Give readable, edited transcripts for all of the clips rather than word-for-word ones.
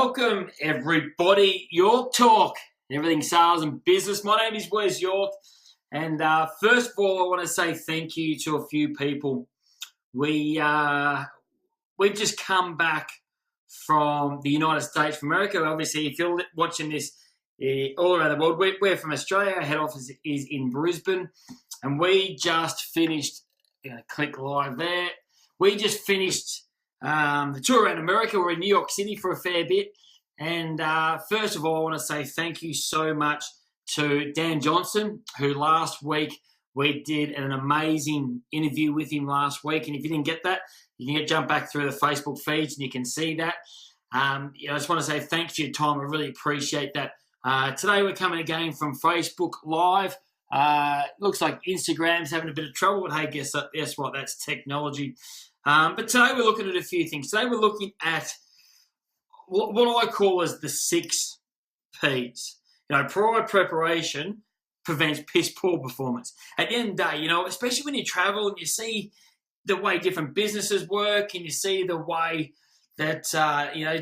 Welcome, everybody. York Talk, everything sales and business. My name is Wes York, and first of all, I want to say thank you to a few people. We've just come back from the United States of America. Obviously, if you're watching this all around the world, we're from Australia. Our head office is in Brisbane, and we just finished. Click live there. We just finished the tour around America. We're in New York City for a fair bit. And first of all, I want to say thank you so much to Dan Johnson, who last week we did an amazing interview with him last week. And if you didn't get that, you can jump back through the Facebook feeds and you can see that. I just want to say thanks for your time. I really appreciate that. Today we're coming again from Facebook Live. Looks like Instagram's having a bit of trouble, but hey, guess what? That's technology. But today we're looking at a few things. Today we're looking at what I call as the 6 Ps. Prior preparation prevents piss poor performance. At the end of the day, especially when you travel and you see the way different businesses work and you see the way that,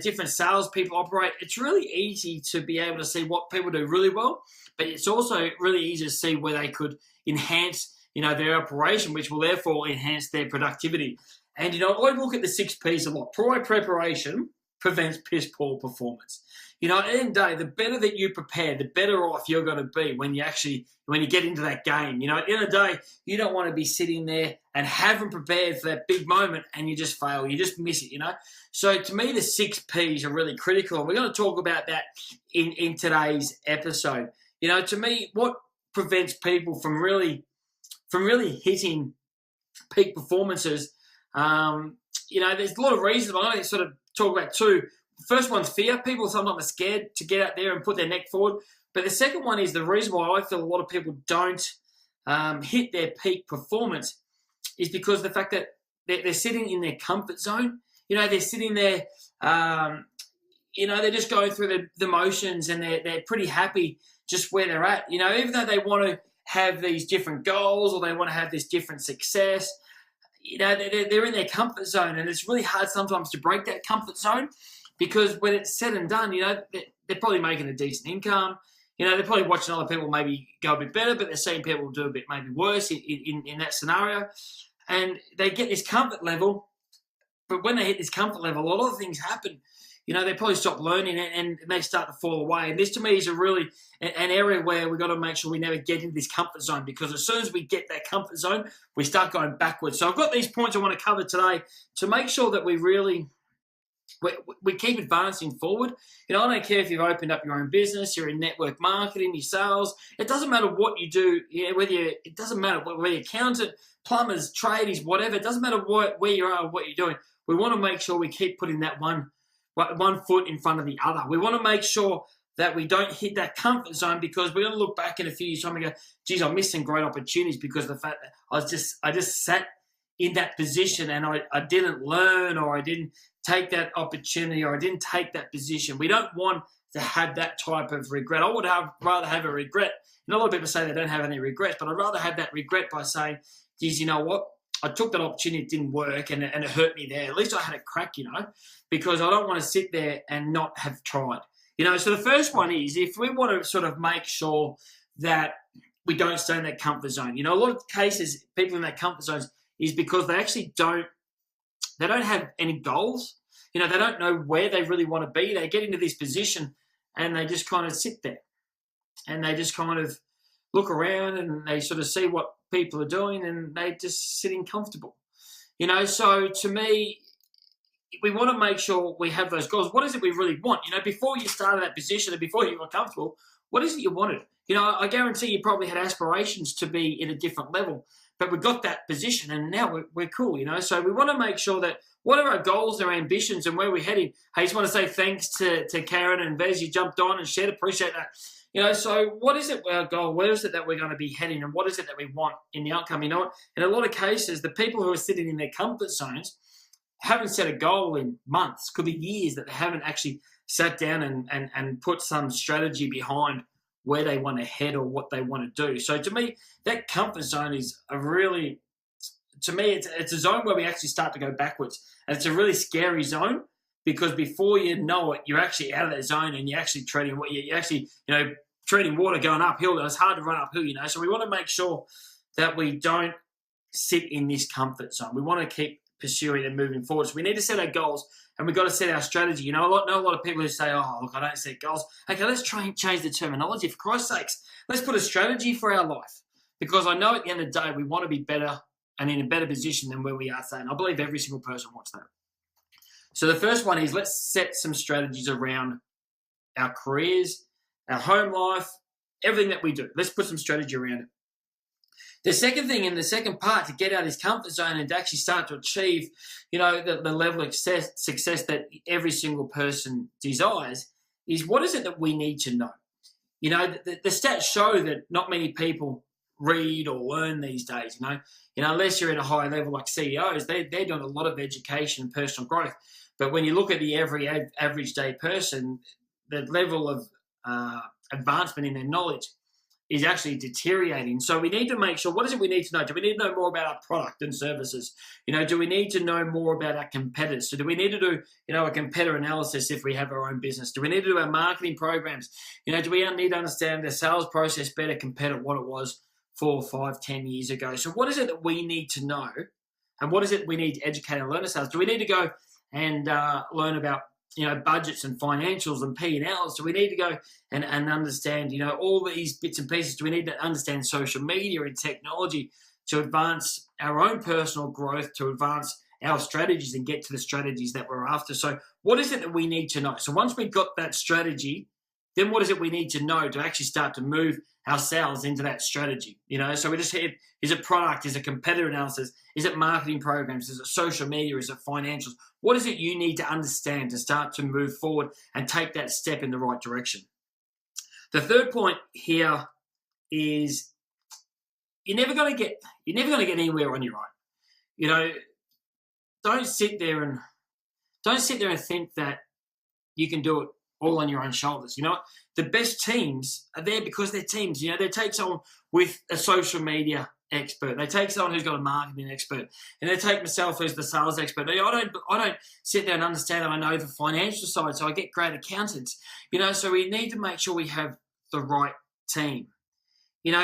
different salespeople operate, it's really easy to be able to see what people do really well, but it's also really easy to see where they could enhance, their operation, which will therefore enhance their productivity. And, I look at the 6 Ps a lot. Prior preparation prevents piss poor performance. At the end of the day, the better that you prepare, the better off you're going to be when you get into that game. At the end of the day, you don't want to be sitting there and haven't prepared for that big moment and you just fail. You just miss it, So to me, the 6 Ps are really critical. And we're going to talk about that in today's episode. To me, what prevents people from really hitting peak performances, there's a lot of reasons, but I'm going to sort of talk about 2. The first one's fear. People sometimes are scared to get out there and put their neck forward. But the second one is the reason why I feel a lot of people don't hit their peak performance is because the fact that they're sitting in their comfort zone. They're sitting there, they're just going through the motions and they're pretty happy just where they're at. Even though they want to have these different goals or they want to have this different success, they're in their comfort zone, and it's really hard sometimes to break that comfort zone because when it's said and done, they're probably making a decent income. They're probably watching other people maybe go a bit better, but they're seeing people do a bit maybe worse in that scenario. And they get this comfort level, but when they hit this comfort level, a lot of things happen. They probably stop learning and they start to fall away. And this to me is a really an area where we've got to make sure we never get into this comfort zone, because as soon as we get that comfort zone, we start going backwards. So I've got these points I want to cover today to make sure that we keep advancing forward. I don't care if you've opened up your own business, you're in network marketing, your sales. It doesn't matter what you do. It doesn't matter whether you're accountant, plumbers, tradies, whatever. It doesn't matter where you are or what you're doing. We want to make sure we keep putting that one foot in front of the other. We want to make sure that we don't hit that comfort zone, because we're going to look back in a few years' time and go, geez, I'm missing great opportunities because of the fact that I just sat in that position and I didn't learn, or I didn't take that opportunity, or I didn't take that position. We don't want to have that type of regret. I would rather have a regret. A lot of people say they don't have any regrets, but I'd rather have that regret by saying, geez, you know what? I took that opportunity, it didn't work, and it hurt me there. At least I had a crack, because I don't want to sit there and not have tried. So the first one is, if we want to sort of make sure that we don't stay in that comfort zone. A lot of cases, people in that comfort zone is because they actually don't have any goals. They don't know where they really want to be. They get into this position and they just kind of sit there and they just kind of look around and they sort of see what people are doing and they just sitting comfortable. So to me, we want to make sure we have those goals. What is it we really want? Before you started that position and before you got comfortable, what is it you wanted? I guarantee you probably had aspirations to be in a different level, but we got that position and now we're cool, So we want to make sure that what are our goals, our ambitions, and where we're heading. I just want to say thanks to Karen and Vez. You jumped on and shared. Appreciate that. So what is it our goal? Where is it that we're going to be heading, and what is it that we want in the outcome? In a lot of cases, the people who are sitting in their comfort zones haven't set a goal in months, could be years, that they haven't actually sat down and put some strategy behind where they want to head or what they want to do. So to me, that comfort zone is it's a zone where we actually start to go backwards. And it's a really scary zone because before you know it, you're actually out of that zone and you're actually treating water going uphill. It's hard to run uphill, So we want to make sure that we don't sit in this comfort zone. We want to keep pursuing and moving forward. So we need to set our goals and we've got to set our strategy. I know a lot of people who say, oh, look, I don't set goals. Okay, let's try and change the terminology. For Christ's sakes, let's put a strategy for our life, because I know at the end of the day, we want to be better and in a better position than where we are today. And I believe every single person wants that. So the first one is, let's set some strategies around our careers, our home life, everything that we do. Let's put some strategy around it. The second thing, in the second part, to get out of this comfort zone and to actually start to achieve, the level of success that every single person desires, is what is it that we need to know? The stats show that not many people read or learn these days, unless you're at a high level like CEOs, they're doing a lot of education and personal growth. But when you look at the average day person, the level of advancement in their knowledge is actually deteriorating. So we need to make sure, what is it we need to know? Do we need to know more about our product and services? Do we need to know more about our competitors? So do we need to do, a competitor analysis if we have our own business? Do we need to do our marketing programs? Do we need to understand the sales process better compared to what it was 4, 5, 10 years ago? So what is it that we need to know? And what is it we need to educate and learn ourselves? Do we need to go and learn about budgets and financials and P&Ls? Do we need to go and understand, all these bits and pieces? Do we need to understand social media and technology to advance our own personal growth, to advance our strategies and get to the strategies that we're after? So what is it that we need to know? So once we've got that strategy, then what is it we need to know to actually start to move ourselves into that strategy? So we just hit, is it product? Is it competitor analysis? Is it marketing programs? Is it social media? Is it financials? What is it you need to understand to start to move forward and take that step in the right direction? The third point here is you're never going to get anywhere on your own. Don't sit there and think that you can do it all on your own shoulders. The best teams are there because they're teams. They take someone with a social media expert. They take someone who's got a marketing expert, and they take myself who's the sales expert. I don't sit there and understand that I know the financial side, so I get great accountants. So we need to make sure we have the right team.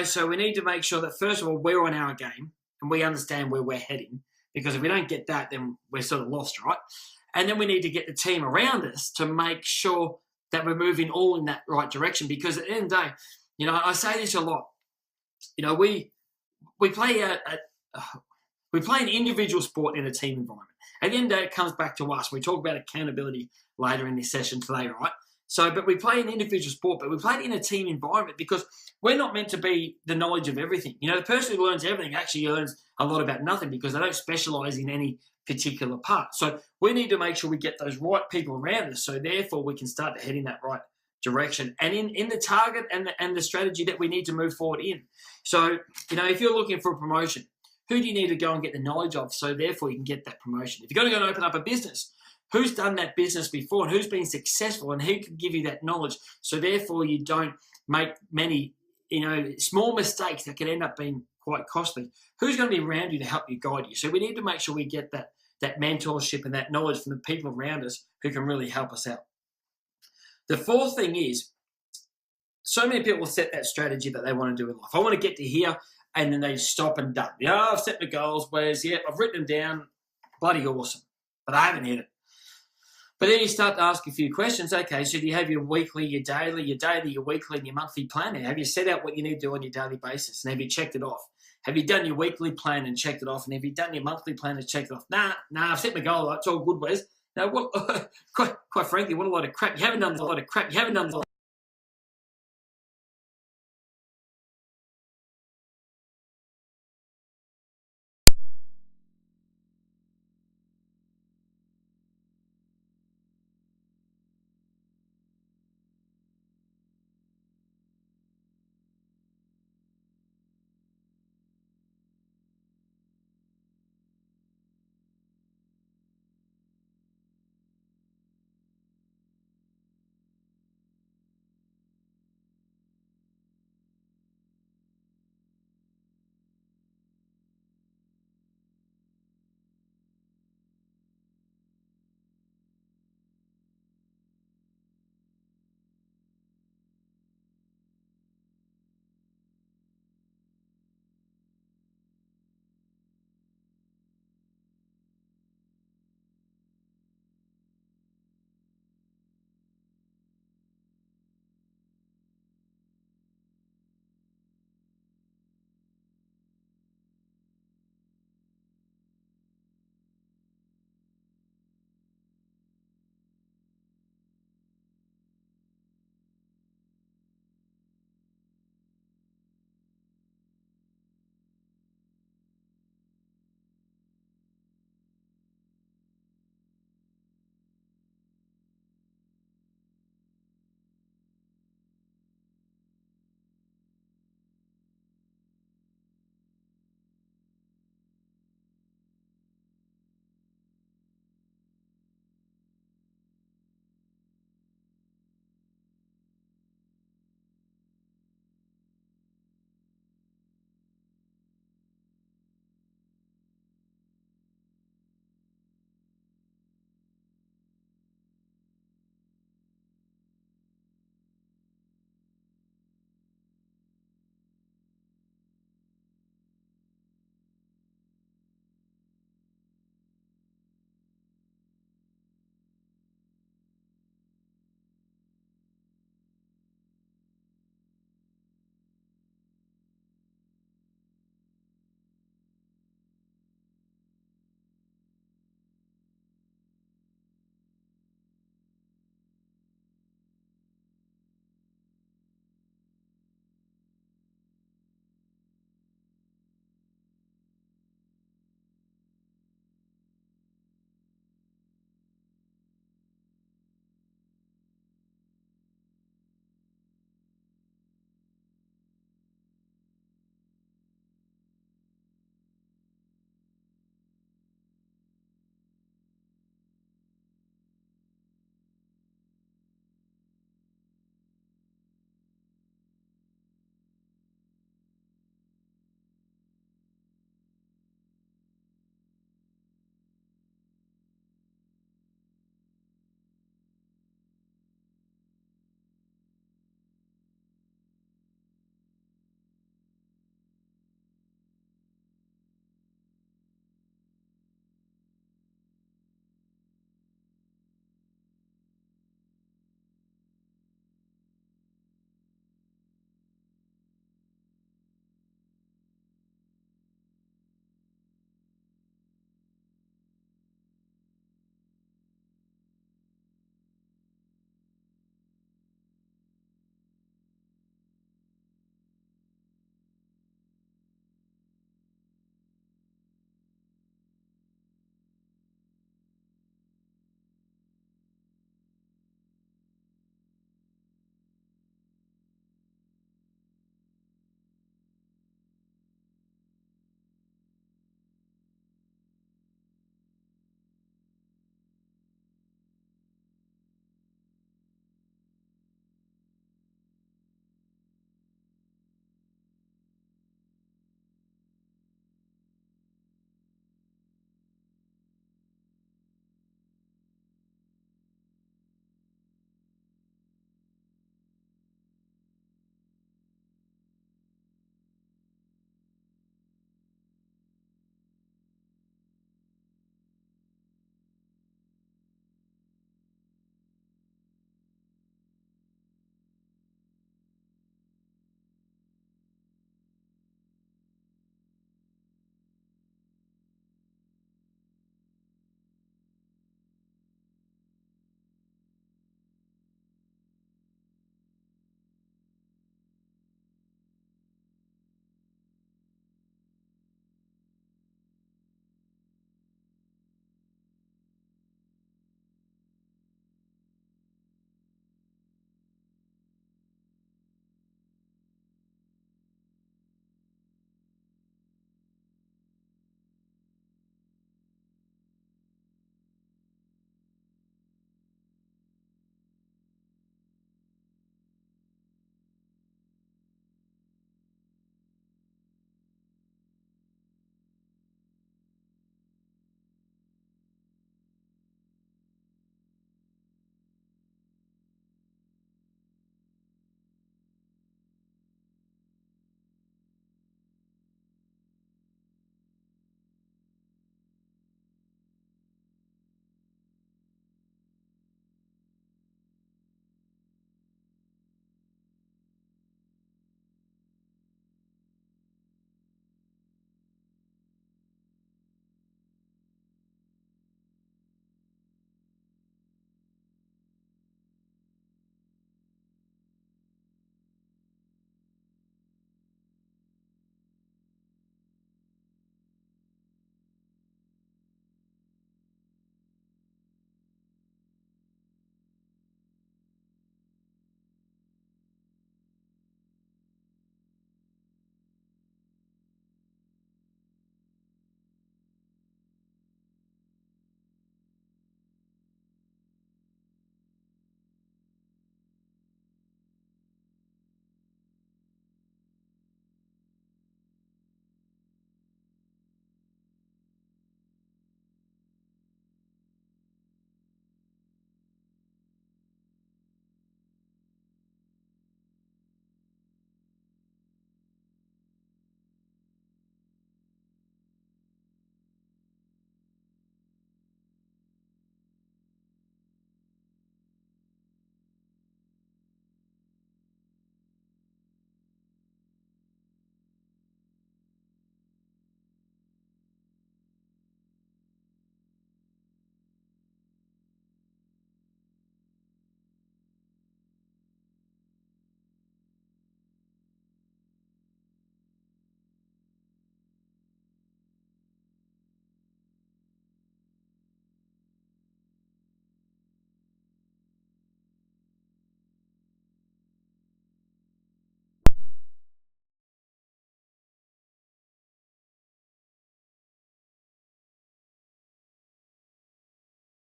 So we need to make sure that, first of all, we're on our game and we understand where we're heading, because if we don't get that, then we're sort of lost, right? And then we need to get the team around us to make sure that we're moving all in that right direction. Because at the end of the day, I say this a lot. We play an individual sport in a team environment. At the end of the day, it comes back to us. We talk about accountability later in this session today, right? But we play an individual sport, but we play it in a team environment because we're not meant to be the knowledge of everything. The person who learns everything actually learns a lot about nothing because they don't specialize in any particular part. So we need to make sure we get those right people around us, so therefore we can start to head in that right direction and in the target and the strategy that we need to move forward in. So, if you're looking for a promotion, who do you need to go and get the knowledge of, so therefore you can get that promotion? If you're going to go and open up a business, who's done that business before and who's been successful and who can give you that knowledge, so therefore you don't make many, small mistakes that can end up being quite costly? Who's going to be around you to help you, guide you? So we need to make sure we get that mentorship and that knowledge from the people around us who can really help us out. The fourth thing is, so many people set that strategy that they want to do in life. I want to get to here, and then they stop and done. I've set the goals, whereas, I've written them down, bloody awesome, but I haven't hit it. But then you start to ask a few questions. Okay, so do you have your weekly, your daily, your weekly, and your monthly plan? Have you set out what you need to do on your daily basis, and have you checked it off? Have you done your weekly plan and checked it off? And have you done your monthly plan and checked it off? Nah, I've set my goal. It's all good, Wes. Now, quite frankly, what a lot of crap. You haven't done a lot of crap. You haven't done a lot.